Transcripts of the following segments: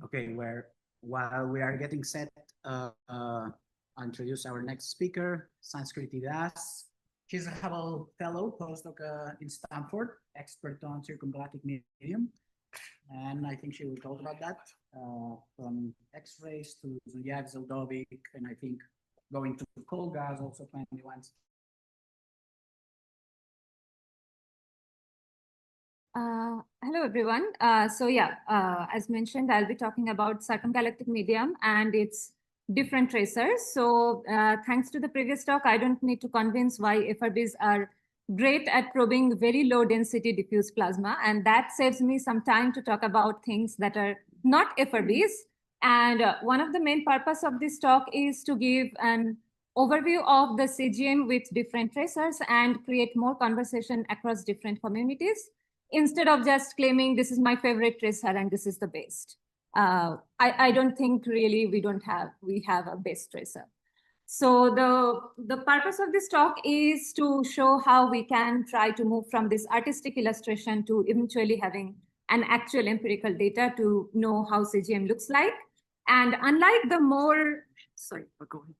Okay, while we are getting set, I'll introduce our next speaker, Sanskriti Das. She's a Hubble Fellow, postdoc in Stanford, expert on circumgalactic medium. And I think she will talk about that, from X-rays to Zodiac, Zeldovic, and I think going to cold gas also 21. Hello, everyone. As mentioned, I'll be talking about circumgalactic medium and its different tracers. So thanks to the previous talk, I don't need to convince why FRBs are great at probing very low density diffuse plasma. And that saves me some time to talk about things that are not FRBs. And one of the main purpose of this talk is to give an overview of the CGM with different tracers and create more conversation across different communities, instead of just claiming this is my favorite tracer and this is the best. I don't think really we have a best tracer. So the purpose of this talk is to show how we can try to move from this artistic illustration to eventually having an actual empirical data to know how CGM looks like. And unlike the more, sorry, we're going.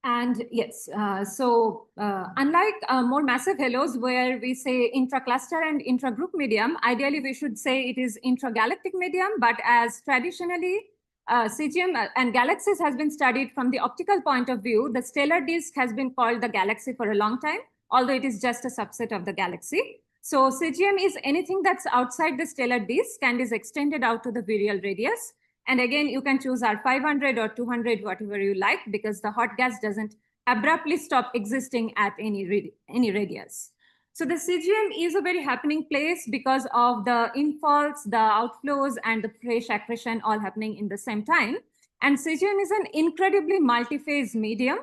And yes, unlike more massive halos where we say intra-cluster and intra-group medium, ideally we should say it is intra-galactic medium, but as traditionally CGM and galaxies has been studied from the optical point of view, the stellar disk has been called the galaxy for a long time, although it is just a subset of the galaxy. So CGM is anything that's outside the stellar disk and is extended out to the virial radius. And again, you can choose R500 or 200, whatever you like, because the hot gas doesn't abruptly stop existing at any radius. So the CGM is a very happening place because of the infalls, the outflows, and the fresh accretion all happening in the same time. And CGM is an incredibly multi-phase medium.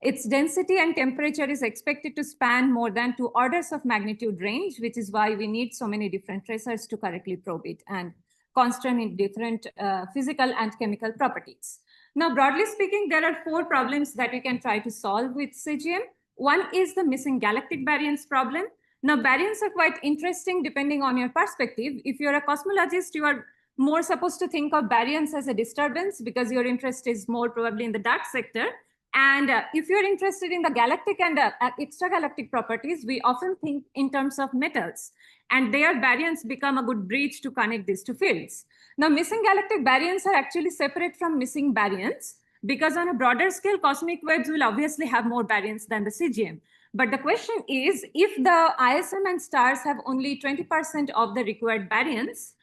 Its density and temperature is expected to span more than 2 orders of magnitude range, which is why we need so many different tracers to correctly probe it and constant in different physical and chemical properties. Now, broadly speaking, there are 4 problems that we can try to solve with CGM. One is the missing galactic baryons problem. Now, baryons are quite interesting depending on your perspective. If you're a cosmologist, you are more supposed to think of baryons as a disturbance because your interest is more probably in the dark sector. And if you're interested in the galactic and extragalactic properties, we often think in terms of metals. And their baryons become a good bridge to connect these 2 fields. Now, missing galactic baryons are actually separate from missing baryons because on a broader scale, cosmic waves will obviously have more baryons than the CGM. But the question is, if the ISM and stars have only 20% of the required baryons,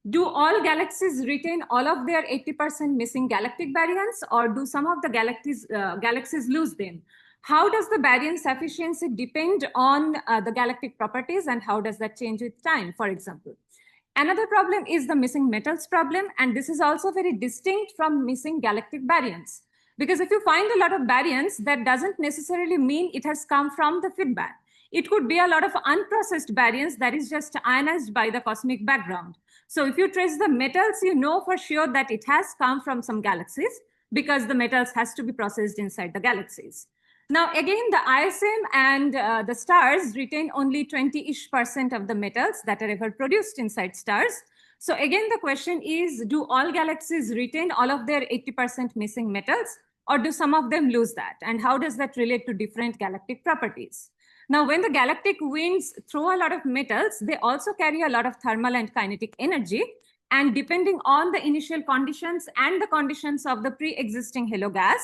do all galaxies retain all of their 80% missing galactic baryons, or do some of the galaxies lose them? How does the baryon sufficiency depend on the galactic properties, and how does that change with time, for example? Another problem is the missing metals problem, and this is also very distinct from missing galactic baryons. Because if you find a lot of baryons, that doesn't necessarily mean it has come from the feedback. It could be a lot of unprocessed baryons that is just ionized by the cosmic background. So if you trace the metals, you know for sure that it has come from some galaxies because the metals has to be processed inside the galaxies. Now, again, the ISM and the stars retain only 20-ish% of the metals that are ever produced inside stars. So again, the question is, do all galaxies retain all of their 80% missing metals, or do some of them lose that? And how does that relate to different galactic properties? Now, when the galactic winds throw a lot of metals, they also carry a lot of thermal and kinetic energy. And depending on the initial conditions and the conditions of the pre-existing halo gas,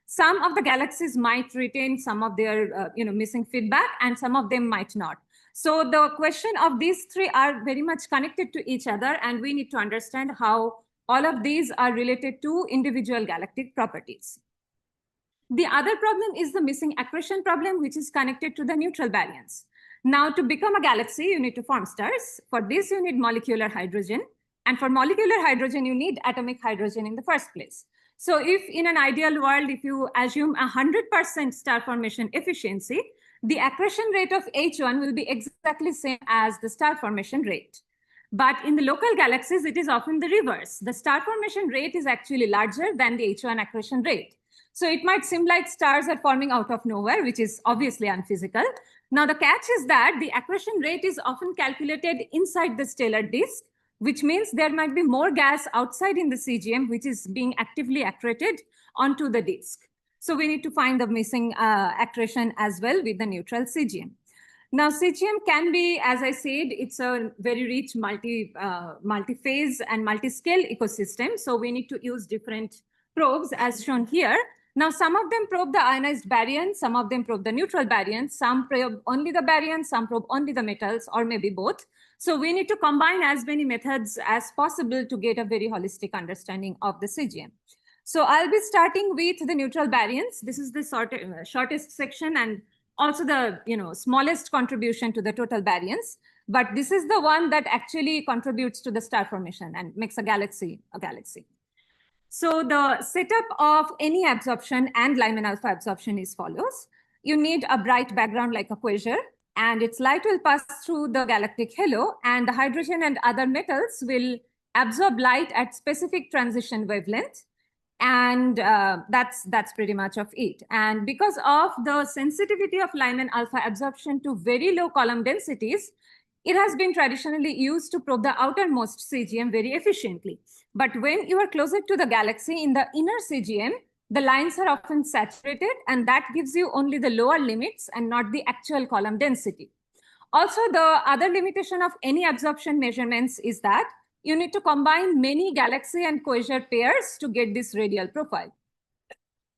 some of the galaxies might retain some of their missing feedback, and some of them might not. So the question of these 3 are very much connected to each other, and we need to understand how all of these are related to individual galactic properties. The other problem is the missing accretion problem, which is connected to the neutral baryons. Now, to become a galaxy, you need to form stars. For this, you need molecular hydrogen. And for molecular hydrogen, you need atomic hydrogen in the first place. So if in an ideal world, if you assume 100% star formation efficiency, the accretion rate of H1 will be exactly the same as the star formation rate. But in the local galaxies, it is often the reverse. The star formation rate is actually larger than the H1 accretion rate. So it might seem like stars are forming out of nowhere, which is obviously unphysical. Now, the catch is that the accretion rate is often calculated inside the stellar disk. which means there might be more gas outside in the CGM, which is being actively accreted onto the disk. So we need to find the missing accretion as well with the neutral CGM. Now, CGM can be, as I said, it's a very rich multi-phase and multi-scale ecosystem. So we need to use different probes as shown here. Now, some of them probe the ionized baryon, some of them probe the neutral baryon, some probe only the baryon, some probe only the metals, or maybe both. So we need to combine as many methods as possible to get a very holistic understanding of the CGM. So I'll be starting with the neutral baryons. This is the shortest section and also the smallest contribution to the total baryons. But this is the one that actually contributes to the star formation and makes a galaxy a galaxy. So the setup of any absorption and Lyman alpha absorption is follows. You need a bright background like a quasar, and its light will pass through the galactic halo, and the hydrogen and other metals will absorb light at specific transition wavelength. And that's pretty much of it. And because of the sensitivity of Lyman alpha absorption to very low column densities, it has been traditionally used to probe the outermost CGM very efficiently. But when you are closer to the galaxy in the inner CGM, the lines are often saturated, and that gives you only the lower limits and not the actual column density. Also, the other limitation of any absorption measurements is that you need to combine many galaxy and quasar pairs to get this radial profile.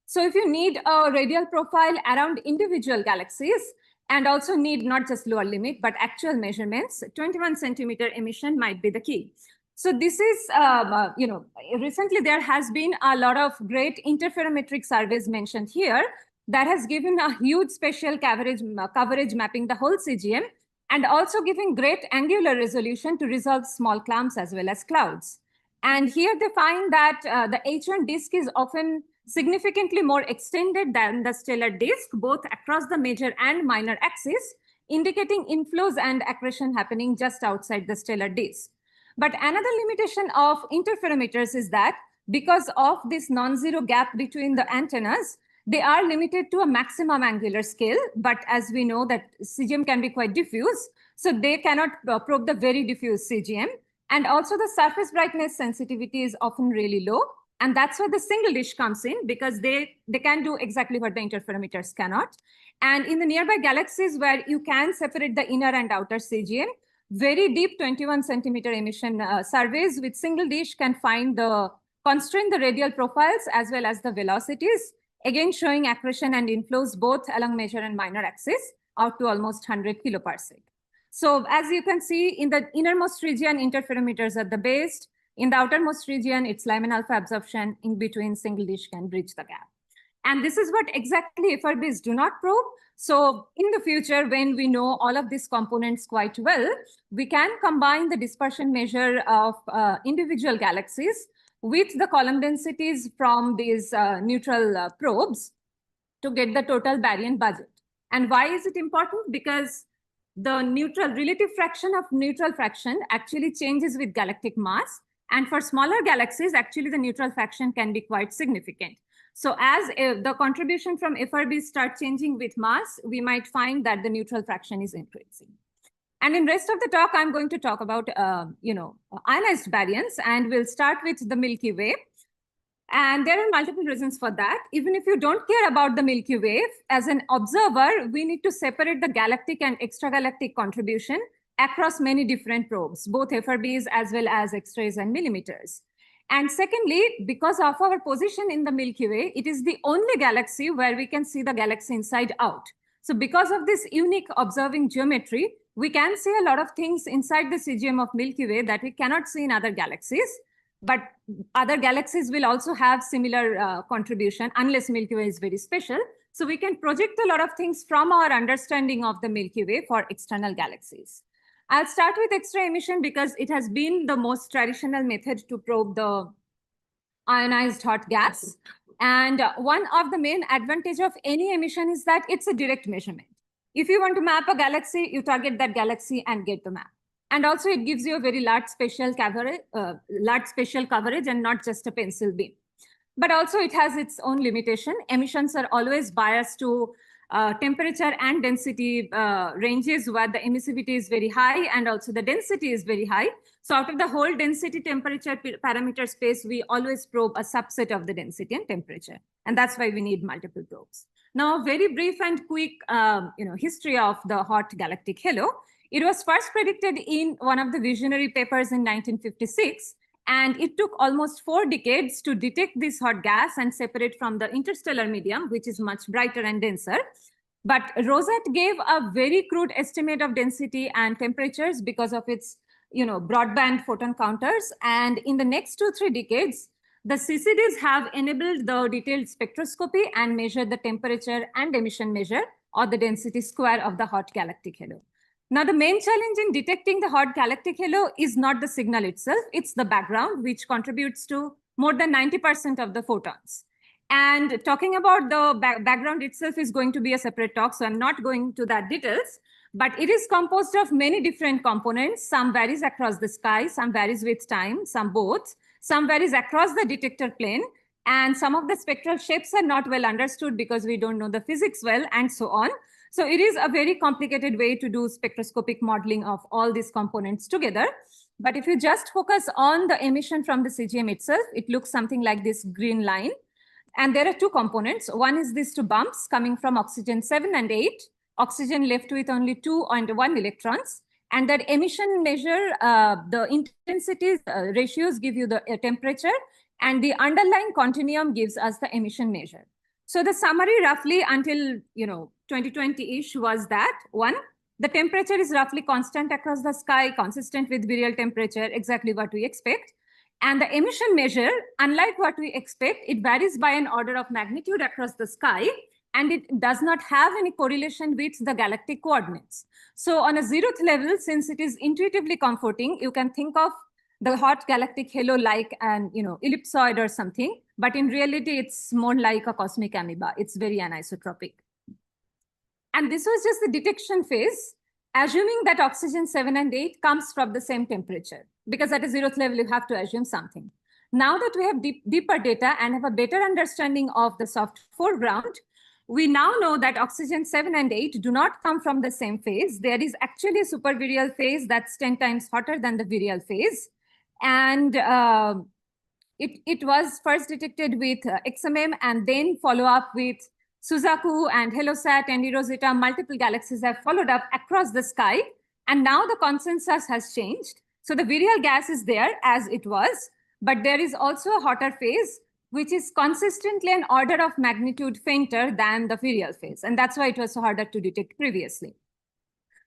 So if you need a radial profile around individual galaxies, and also need not just lower limit, but actual measurements, 21 centimeter emission might be the key. So this is, recently there has been a lot of great interferometric surveys mentioned here that has given a huge spatial coverage mapping the whole CGM, and also giving great angular resolution to resolve small clumps as well as clouds. And here they find that the H1 disk is often significantly more extended than the stellar disk, both across the major and minor axis, indicating inflows and accretion happening just outside the stellar disk. But another limitation of interferometers is that because of this non-zero gap between the antennas, they are limited to a maximum angular scale. But as we know that CGM can be quite diffuse, so they cannot probe the very diffuse CGM. And also the surface brightness sensitivity is often really low. And that's where the single dish comes in, because they can do exactly what the interferometers cannot. And in the nearby galaxies where you can separate the inner and outer CGM, very deep 21 centimeter emission surveys with single dish can constrain the radial profiles as well as the velocities, again showing accretion and inflows both along major and minor axis out to almost 100 kiloparsec. So as you can see, in the innermost region, interferometers are the best. In the outermost region, it's Lyman alpha absorption. In between, single dish can bridge the gap. And this is what exactly FRBs do not probe. So in the future, when we know all of these components quite well, we can combine the dispersion measure of individual galaxies with the column densities from these neutral probes to get the total baryon budget. And why is it important? Because the relative fraction of neutral fraction actually changes with galactic mass. And for smaller galaxies, actually the neutral fraction can be quite significant. So as the contribution from FRBs start changing with mass, we might find that the neutral fraction is increasing. And in rest of the talk, I'm going to talk about, ionized baryons, and we'll start with the Milky Way. And there are multiple reasons for that. Even if you don't care about the Milky Way, as an observer, we need to separate the galactic and extragalactic contribution across many different probes, both FRBs as well as X-rays and millimeters. And secondly, because of our position in the Milky Way, it is the only galaxy where we can see the galaxy inside out. So because of this unique observing geometry, we can see a lot of things inside the CGM of Milky Way that we cannot see in other galaxies. But other galaxies will also have similar contribution unless Milky Way is very special. So we can project a lot of things from our understanding of the Milky Way for external galaxies. I'll start with X-ray emission because it has been the most traditional method to probe the ionized hot gas. And one of the main advantage of any emission is that it's a direct measurement. If you want to map a galaxy, you target that galaxy and get the map. And also it gives you a very large spatial coverage and not just a pencil beam. But also it has its own limitation. Emissions are always biased to temperature and density ranges where the emissivity is very high and also the density is very high. So out of the whole density temperature parameter space, we always probe a subset of the density and temperature. And that's why we need multiple probes. Now, very brief and quick history of the hot galactic halo. It was first predicted in one of the visionary papers in 1956. And it took almost 4 decades to detect this hot gas and separate from the interstellar medium, which is much brighter and denser. But Rosette gave a very crude estimate of density and temperatures because of its broadband photon counters. And in the next 2-3 decades, the CCDs have enabled the detailed spectroscopy and measured the temperature and emission measure or the density square of the hot galactic halo. Now, the main challenge in detecting the hot galactic halo is not the signal itself, it's the background, which contributes to more than 90% of the photons. And talking about the background itself is going to be a separate talk, so I'm not going to that details. But it is composed of many different components. Some varies across the sky, some varies with time, some both. Some varies across the detector plane. And some of the spectral shapes are not well understood because we don't know the physics well, and so on. So it is a very complicated way to do spectroscopic modeling of all these components together. But if you just focus on the emission from the CGM itself, it looks something like this green line. And there are 2 components. One is these 2 bumps coming from oxygen 7 and 8, oxygen left with only 2 and 1 electrons. And that emission measure, the intensity ratios give you the temperature, and the underlying continuum gives us the emission measure. So the summary roughly until 2020-ish was that, 1, the temperature is roughly constant across the sky, consistent with virial temperature, exactly what we expect. And the emission measure, unlike what we expect, it varies by an order of magnitude across the sky, and it does not have any correlation with the galactic coordinates. So on a 0th level, since it is intuitively comforting, you can think of the hot galactic halo like an ellipsoid or something, but in reality, it's more like a cosmic amoeba. It's very anisotropic. And this was just the detection phase, assuming that oxygen 7 and 8 comes from the same temperature, because at a 0th level, you have to assume something. Now that we have deeper data and have a better understanding of the soft foreground, we now know that oxygen 7 and 8 do not come from the same phase. There is actually a supervirial phase that's 10 times hotter than the virial phase. And it was first detected with XMM and then follow up with Suzaku and Helosat and Rosetta. Multiple galaxies have followed up across the sky. And now the consensus has changed. So the virial gas is there as it was, but there is also a hotter phase, which is consistently an order of magnitude fainter than the virial phase. And that's why it was so harder to detect previously.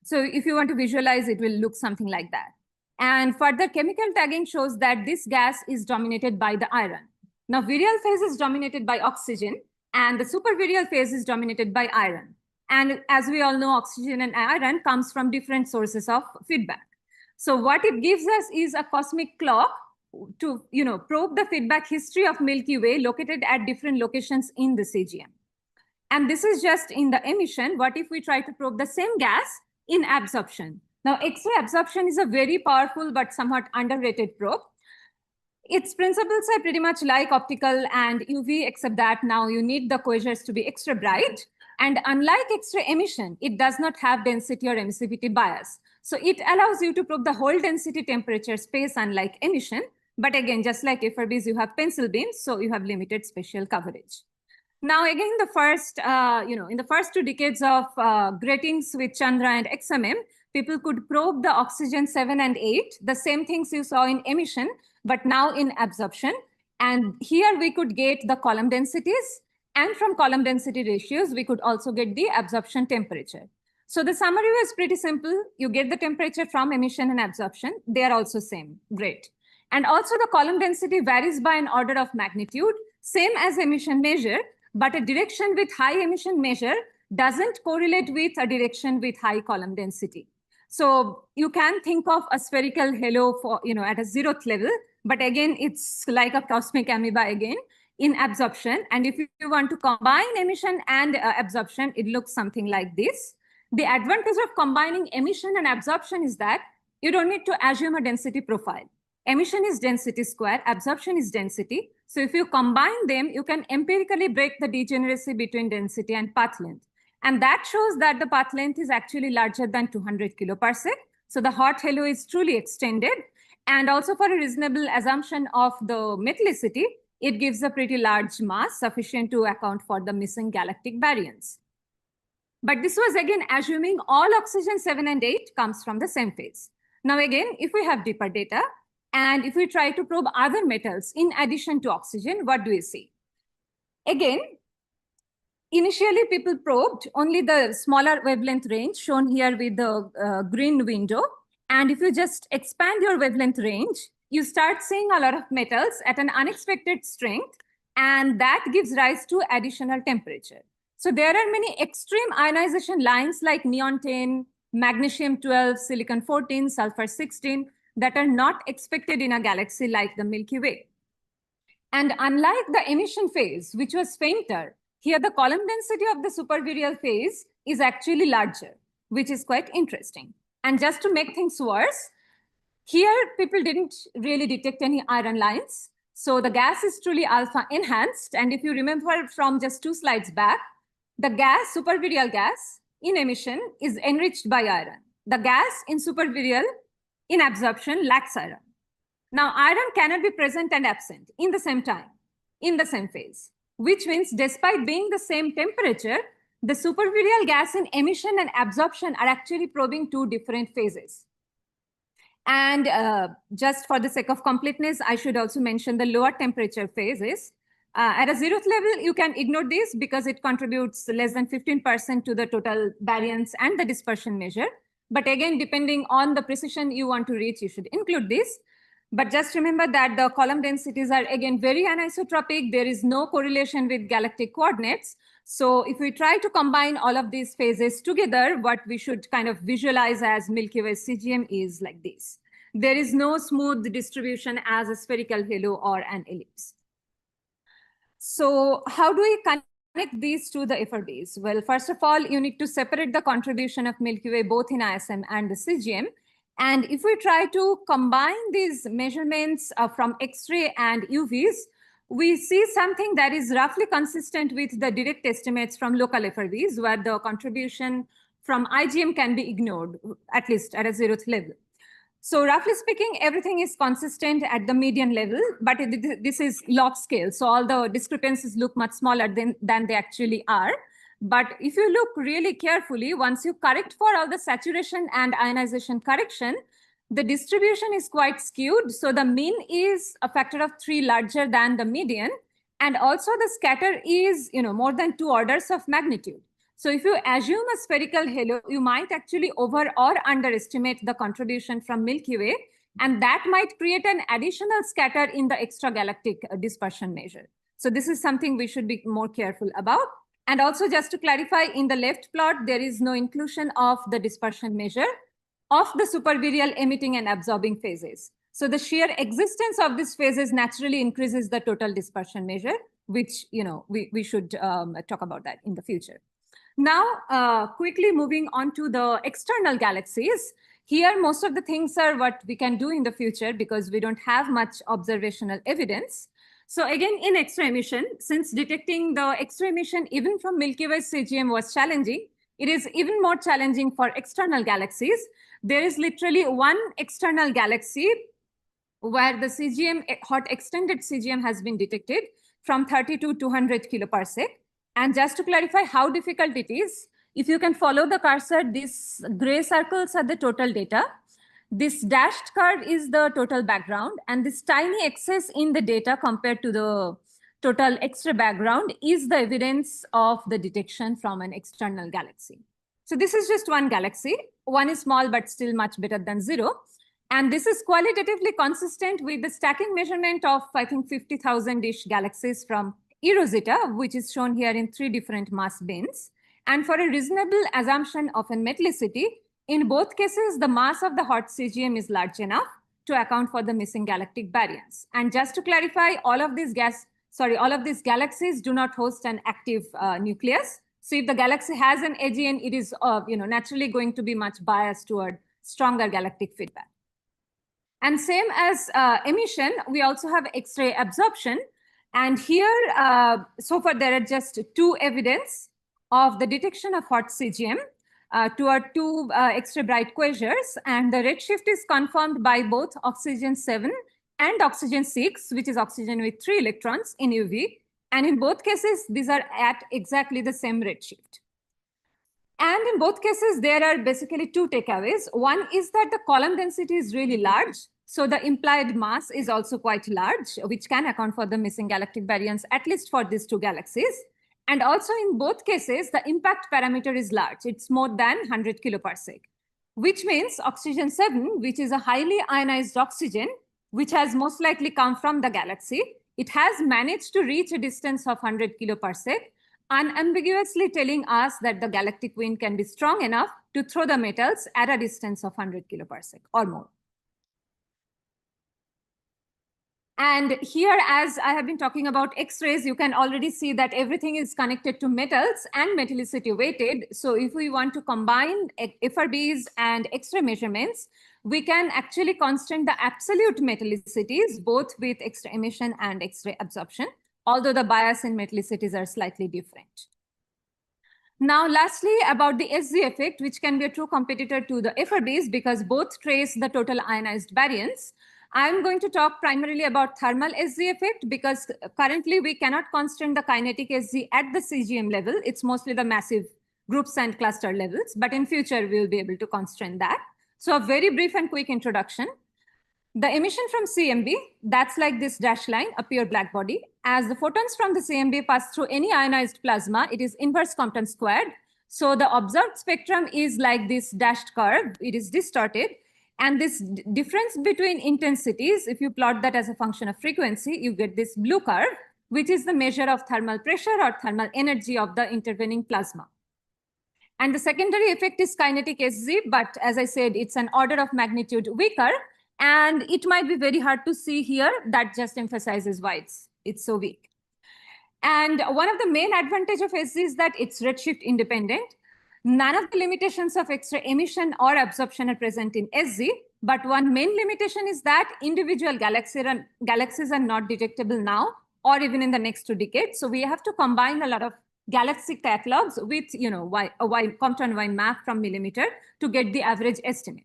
So if you want to visualize, it will look something like that. And further chemical tagging shows that this gas is dominated by the iron. Now, virial phase is dominated by oxygen, and the supervirial phase is dominated by iron. And as we all know, oxygen and iron comes from different sources of feedback. So what it gives us is a cosmic clock to probe the feedback history of Milky Way located at different locations in the CGM. And this is just in the emission. What if we try to probe the same gas in absorption? Now, X-ray absorption is a very powerful but somewhat underrated probe. Its principles are pretty much like optical and UV, except that now you need the quasars to be extra bright. And unlike X-ray emission, it does not have density or emissivity bias. So it allows you to probe the whole density temperature space, unlike emission. But again, just like FRBs, you have pencil beams, so you have limited spatial coverage. Now, again, in the first 2 decades of gratings with Chandra and XMM, people could probe the oxygen 7 and 8, the same things you saw in emission, but now in absorption. And here we could get the column densities, and from column density ratios, we could also get the absorption temperature. So the summary was pretty simple. You get the temperature from emission and absorption. They are also same. Great. And also the column density varies by an order of magnitude, same as emission measure, but a direction with high emission measure doesn't correlate with a direction with high column density. So you can think of a spherical halo for, at a 0th level, but again, it's like a cosmic amoeba again in absorption. And if you want to combine emission and absorption, it looks something like this. The advantage of combining emission and absorption is that you don't need to assume a density profile. Emission is density square, absorption is density. So if you combine them, you can empirically break the degeneracy between density and path length. And that shows that the path length is actually larger than 200 kiloparsec. So the hot halo is truly extended. And also for a reasonable assumption of the metallicity, it gives a pretty large mass sufficient to account for the missing galactic baryons. But this was again assuming all oxygen 7 and 8 comes from the same phase. Now again, if we have deeper data, and if we try to probe other metals in addition to oxygen, what do we see? Again, initially people probed only the smaller wavelength range shown here with the green window. And if you just expand your wavelength range, you start seeing a lot of metals at an unexpected strength, and that gives rise to additional temperature. So there are many extreme ionization lines like neon 10, magnesium 12, silicon 14, sulfur 16 that are not expected in a galaxy like the Milky Way. And unlike the emission phase, which was fainter, here the column density of the supervirial phase is actually larger, which is quite interesting. And just to make things worse, here people didn't really detect any iron lines. So the gas is truly alpha enhanced. And if you remember from just 2 slides back, the gas, supervirial gas in emission is enriched by iron. The gas in supervirial in absorption lacks iron. Now, iron cannot be present and absent in the same time, in the same phase, which means despite being the same temperature, the supervirial gas in emission and absorption are actually probing 2 different phases. And just for the sake of completeness, I should also mention the lower temperature phases. At a 0th level, you can ignore this because it contributes less than 15% to the total baryons and the dispersion measure. But again, depending on the precision you want to reach, you should include this. But just remember that the column densities are again very anisotropic. There is no correlation with galactic coordinates. So if we try to combine all of these phases together, what we should kind of visualize as Milky Way CGM is like this. There is no smooth distribution as a spherical halo or an ellipse. So how do we connect these to the FRBs? Well, first of all, you need to separate the contribution of Milky Way both in ISM and the CGM. And if we try to combine these measurements from X-ray and UVs, we see something that is roughly consistent with the direct estimates from local FRBs, where the contribution from IGM can be ignored, at least at a 0th level. So roughly speaking, everything is consistent at the median level, but this is log scale. So all the discrepancies look much smaller than they actually are. But if you look really carefully, once you correct for all the saturation and ionization correction, the distribution is quite skewed. So the mean is a factor of 3 larger than the median. And also the scatter is, more than 2 orders of magnitude. So if you assume a spherical halo, you might actually over or underestimate the contribution from Milky Way, and that might create an additional scatter in the extragalactic dispersion measure. So this is something we should be more careful about. And also just to clarify, in the left plot, there is no inclusion of the dispersion measure of the supervirial emitting and absorbing phases. So the sheer existence of these phases naturally increases the total dispersion measure, which, we should talk about that in the future. Now, quickly moving on to the external galaxies. Here, most of the things are what we can do in the future because we don't have much observational evidence. So again, in X-ray emission, since detecting the X-ray emission even from Milky Way CGM was challenging, it is even more challenging for external galaxies. There is literally one external galaxy where the CGM, hot extended CGM has been detected from 30 to 200 kiloparsec. And just to clarify how difficult it is, if you can follow the cursor, these gray circles are the total data. This dashed curve is the total background, and this tiny excess in the data compared to the total extra background is the evidence of the detection from an external galaxy. So this is just one galaxy. One is small, but still much better than 0. And this is qualitatively consistent with the stacking measurement of, I think, 50,000-ish galaxies from Rosetta, which is shown here in 3 different mass bins. And for a reasonable assumption of a metallicity, in both cases, the mass of the hot CGM is large enough to account for the missing galactic baryons. And just to clarify, all of these galaxies do not host an active nucleus. So if the galaxy has an AGN, it is naturally going to be much biased toward stronger galactic feedback. And same as emission, we also have X-ray absorption. And here, so far, there are just 2 evidence of the detection of hot CGM. to our two extra bright quasars, and the redshift is confirmed by both oxygen 7 and oxygen 6, which is oxygen with 3 electrons in UV. And in both cases, these are at exactly the same redshift. And in both cases, there are basically two takeaways. One is that the column density is really large. So the implied mass is also quite large, which can account for the missing galactic baryons, at least for these two galaxies. And also in both cases, the impact parameter is large. It's more than 100 kiloparsec, which means oxygen 7, which is a highly ionized oxygen, which has most likely come from the galaxy. It has managed to reach a distance of 100 kiloparsec, unambiguously telling us that the galactic wind can be strong enough to throw the metals at a distance of 100 kiloparsec or more. And here, as I have been talking about X-rays, you can already see that everything is connected to metals and metallicity weighted. So if we want to combine FRBs and X-ray measurements, we can actually constrain the absolute metallicities, both with X-ray emission and X-ray absorption, although the bias in metallicities are slightly different. Now, lastly, about the SZ effect, which can be a true competitor to the FRBs because both trace the total ionized baryons. I'm going to talk primarily about thermal SZ effect because currently we cannot constrain the kinetic SZ at the CGM level. It's mostly the massive groups and cluster levels, but in future we'll be able to constrain that. So a very brief and quick introduction. The emission from CMB, that's like this dashed line, a pure black body. As the photons from the CMB pass through any ionized plasma, it is inverse Compton squared. So the observed spectrum is like this dashed curve. It is distorted. And this difference between intensities, if you plot that as a function of frequency, you get this blue curve, which is the measure of thermal pressure or thermal energy of the intervening plasma. And the secondary effect is kinetic SZ, but as I said, it's an order of magnitude weaker. And it might be very hard to see here. That just emphasizes why it's so weak. And one of the main advantages of SZ is that it's redshift independent. None of the limitations of X-ray emission or absorption are present in SZ, but one main limitation is that individual galaxies are not detectable now or even in the next 2 decades. So we have to combine a lot of galaxy catalogs with a Compton Y map from millimeter to get the average estimate.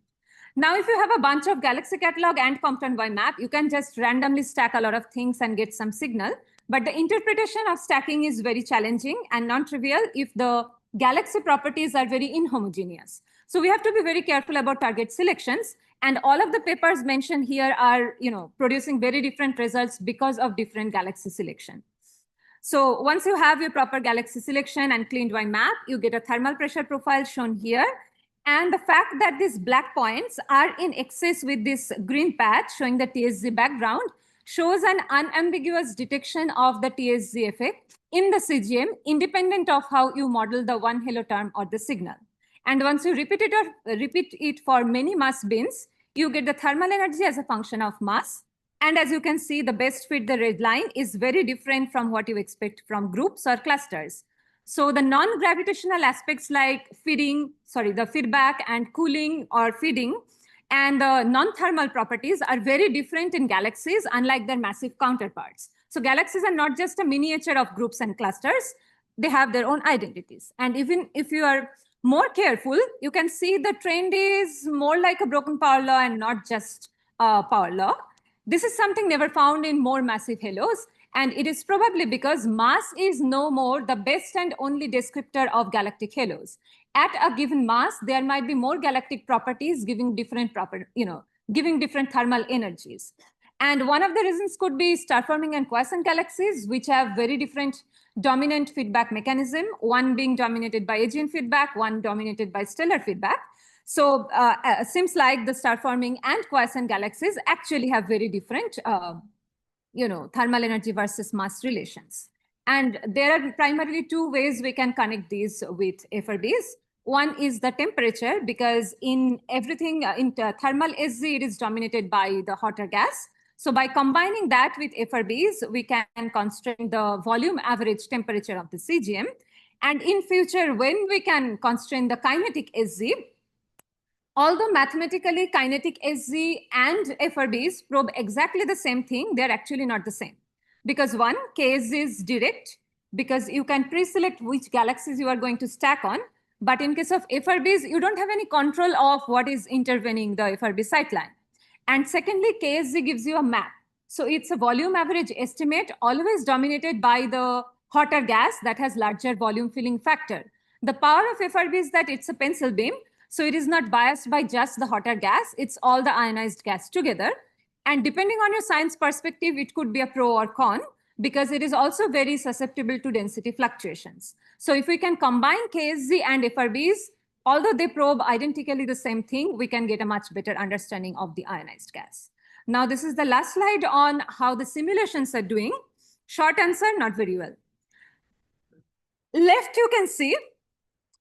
Now, if you have a bunch of galaxy catalog and Compton Y map, you can just randomly stack a lot of things and get some signal. But the interpretation of stacking is very challenging and non-trivial if the galaxy properties are very inhomogeneous. So we have to be very careful about target selections. And all of the papers mentioned here are producing very different results because of different galaxy selection. So once you have your proper galaxy selection and cleaned Y map, you get a thermal pressure profile shown here. And the fact that these black points are in excess with this green patch showing the TSZ background shows an unambiguous detection of the TSZ effect in the CGM, independent of how you model the one halo term or the signal. And once you repeat it for many mass bins, you get the thermal energy as a function of mass. And as you can see, the best fit, the red line, is very different from what you expect from groups or clusters. So the non-gravitational aspects like the feedback and cooling or feeding and the non-thermal properties are very different in galaxies, unlike their massive counterparts. So galaxies are not just a miniature of groups and clusters. They have their own identities. And even if you are more careful, you can see the trend is more like a broken power law and not just a power law. This is something never found in more massive halos. And it is probably because mass is no more the best and only descriptor of galactic halos. At a given mass, there might be more galactic properties giving different thermal energies. And one of the reasons could be star-forming and quiescent galaxies, which have very different dominant feedback mechanism, one being dominated by Aegean feedback, one dominated by stellar feedback. So it seems like the star-forming and quiescent galaxies actually have very different thermal energy versus mass relations. And there are primarily 2 ways we can connect these with FRBs. One is the temperature, because in everything, in thermal SZ, it is dominated by the hotter gas. So by combining that with FRBs, we can constrain the volume average temperature of the CGM. And in future, when we can constrain the kinetic SZ, although mathematically kinetic SZ and FRBs probe exactly the same thing, they're actually not the same. Because one, KSZ is direct, because you can pre-select which galaxies you are going to stack on. But in case of FRBs, you don't have any control of what is intervening the FRB sightline. And secondly, KSZ gives you a map. So it's a volume average estimate, always dominated by the hotter gas that has larger volume filling factor. The power of FRB is that it's a pencil beam. So it is not biased by just the hotter gas. It's all the ionized gas together. And depending on your science perspective, it could be a pro or con, because it is also very susceptible to density fluctuations. So if we can combine KSZ and FRBs, although they probe identically the same thing, we can get a much better understanding of the ionized gas. Now, this is the last slide on how the simulations are doing. Short answer, not very well. Left, you can see,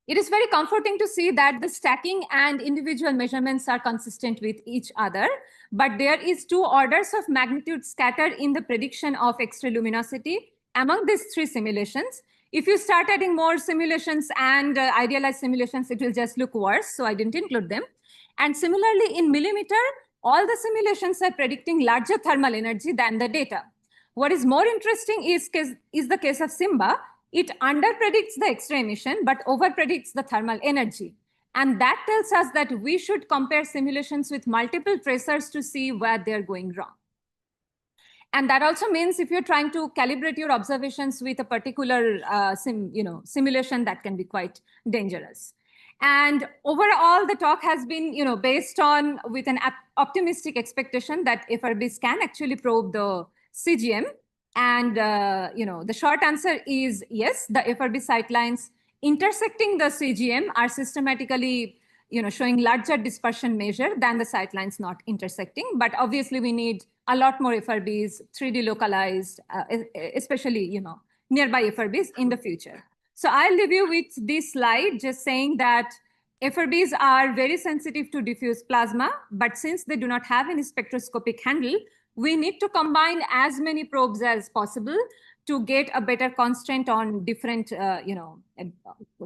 it is very comforting to see that the stacking and individual measurements are consistent with each other, but there is 2 orders of magnitude scattered in the prediction of X-ray luminosity among these 3 simulations. If you start adding more simulations and idealized simulations, it will just look worse, so I didn't include them. And similarly, in millimeter, all the simulations are predicting larger thermal energy than the data. What is more interesting is the case of SIMBA. It underpredicts the X-ray emission, but overpredicts the thermal energy. And that tells us that we should compare simulations with multiple tracers to see where they're going wrong. And that also means if you're trying to calibrate your observations with a particular simulation, that can be quite dangerous. And overall, the talk has been based on with an optimistic expectation that FRBs can actually probe the CGM. And the short answer is yes, the FRB sightlines intersecting the CGM are systematically showing larger dispersion measure than the sightlines not intersecting. But obviously, we need a lot more FRBs, 3D localized, especially nearby FRBs in the future. So I'll leave you with this slide just saying that FRBs are very sensitive to diffuse plasma, but since they do not have any spectroscopic handle, we need to combine as many probes as possible to get a better constraint on different,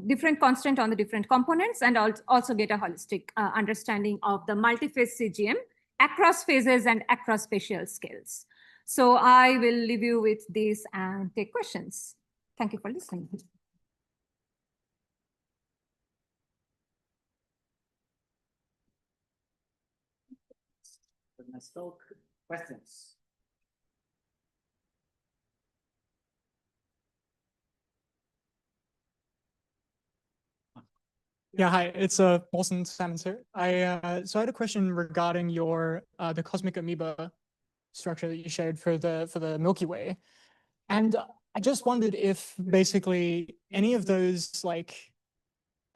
different constraint on the different components, and also get a holistic understanding of the multi-phase CGM across phases and across spatial scales. So I will leave you with this and take questions. Thank you for listening. Nice talk. Questions? Yeah, hi, it's Paulson Salmons here. So I had a question regarding your the cosmic amoeba structure that you showed for the Milky Way, and I just wondered if basically any of those like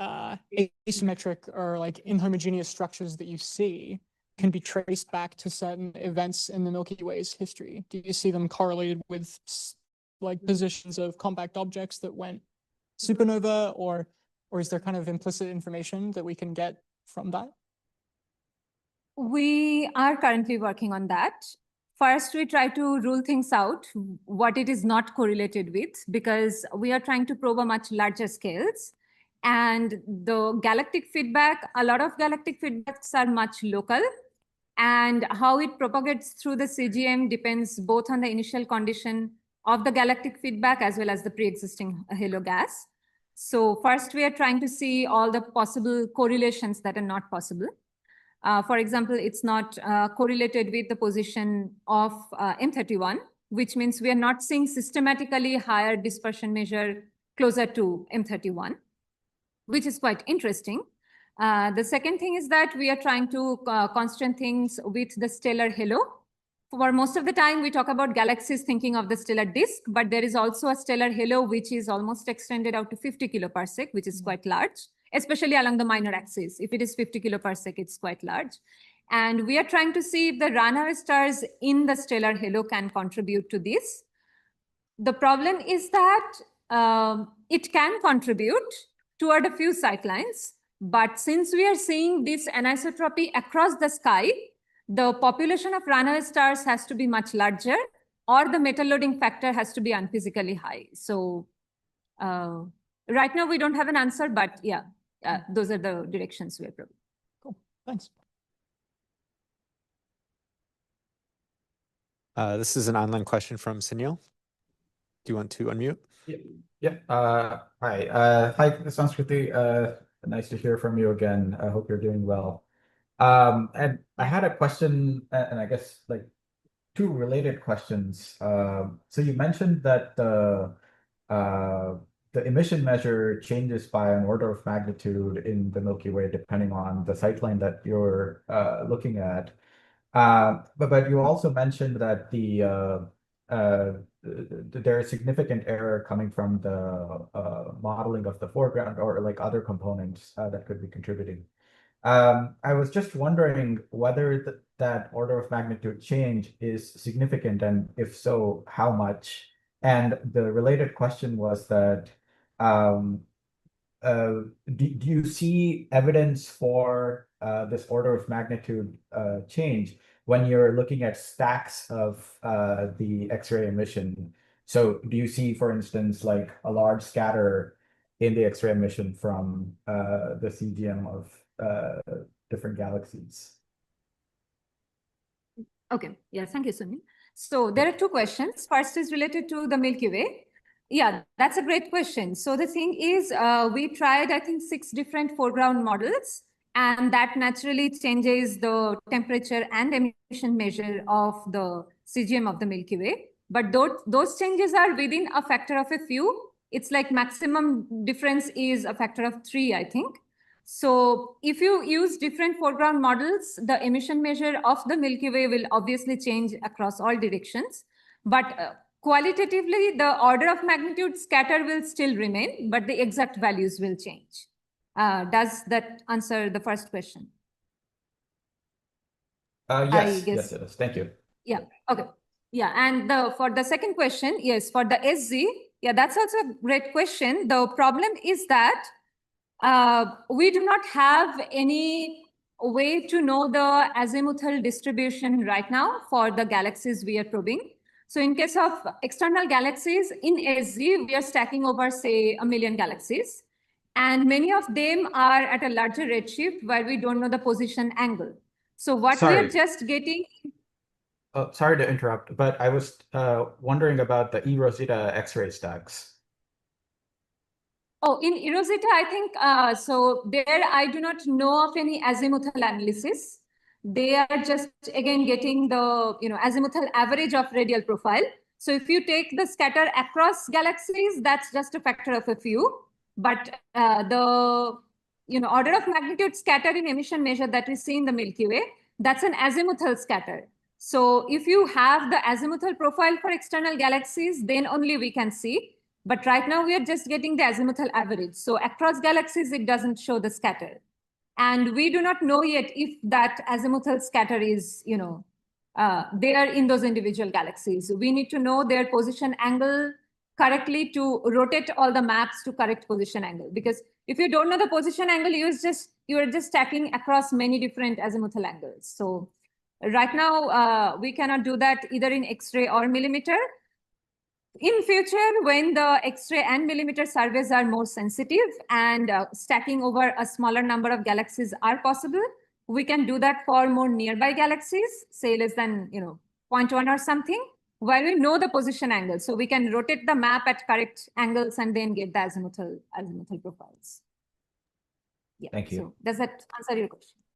asymmetric or like inhomogeneous structures that you see can be traced back to certain events in the Milky Way's history. Do you see them correlated with like positions of compact objects that went supernova, or is there kind of implicit information that we can get from that? We are currently working on that. First, we try to rule things out, what it is not correlated with, because we are trying to probe a much larger scales. And the galactic feedback, a lot of galactic feedbacks are much local. And how it propagates through the CGM depends both on the initial condition of the galactic feedback as well as the pre-existing halo gas. So first, we are trying to see all the possible correlations that are not possible. For example, it's not correlated with the position of M31, which means we are not seeing systematically higher dispersion measure closer to M31, which is quite interesting. The second thing is that we are trying to constrain things with the stellar halo. For most of the time, we talk about galaxies thinking of the stellar disk, but there is also a stellar halo which is almost extended out to 50 kiloparsec, which is quite large, especially along the minor axis. If it is 50 kiloparsec, it's quite large. And we are trying to see if the runaway stars in the stellar halo can contribute to this. The problem is that it can contribute toward a few sightlines. But since we are seeing this anisotropy across the sky, the population of runaway stars has to be much larger, or the metal loading factor has to be unphysically high. So right now we don't have an answer, but yeah, those are the directions we're probing. Cool, thanks. This is an online question from Sunil. Do you want to unmute? Yeah. Hi. Hi, Sanskriti. Nice to hear from you again. I hope you're doing well. And I had a question, and I guess like two related questions. So you mentioned that the emission measure changes by an order of magnitude in the Milky Way, depending on the sightline that you're looking at. But you also mentioned that there is significant error coming from the modeling of the foreground or like other components that could be contributing. I was just wondering whether that order of magnitude change is significant, and if so, how much? And the related question was that um, do you see evidence for this order of magnitude change when you're looking at stacks of the X-ray emission? So do you see, for instance, like a large scatter in the X-ray emission from the CGM of different galaxies? Okay, yeah, thank you, Sunil. So there are two questions. First is related to the Milky Way. Yeah, that's a great question. So the thing is, we tried, I think, 6 different foreground models, and that naturally changes the temperature and emission measure of the CGM of the Milky Way. But those changes are within a factor of a few. It's like maximum difference is a factor of 3, I think. So if you use different foreground models, the emission measure of the Milky Way will obviously change across all directions. But qualitatively, the order of magnitude scatter will still remain, but the exact values will change. Does that answer the first question? Yes, yes, it is. Thank you. Yeah, okay. Yeah, and for the second question, yes, for the SZ, yeah, that's also a great question. The problem is that we do not have any way to know the azimuthal distribution right now for the galaxies we are probing. So in case of external galaxies in SZ, we are stacking over, say, 1 million galaxies. And many of them are at a larger redshift where we don't know the position angle. So what we are just getting... Sorry to interrupt, but I was wondering about the E Rosetta X-ray stacks. Oh, in eRosetta, I think, so there I do not know of any azimuthal analysis. They are just, again, getting the azimuthal average of radial profile. So if you take the scatter across galaxies, that's just a factor of a few. But the order of magnitude scatter in emission measure that we see in the Milky Way, that's an azimuthal scatter. So if you have the azimuthal profile for external galaxies, then only we can see. But right now, we are just getting the azimuthal average. So across galaxies, it doesn't show the scatter. And we do not know yet if that azimuthal scatter is, there in those individual galaxies. We need to know their position angle correctly to rotate all the maps to correct position angle. Because if you don't know the position angle, you are just stacking across many different azimuthal angles. So right now, we cannot do that either in X-ray or millimeter. In future, when the X-ray and millimeter surveys are more sensitive and stacking over a smaller number of galaxies are possible, we can do that for more nearby galaxies, say less than 0.1 or something, where we know the position angle. So we can rotate the map at correct angles and then get the azimuthal profiles. Yeah. Thank you. So does that answer your question?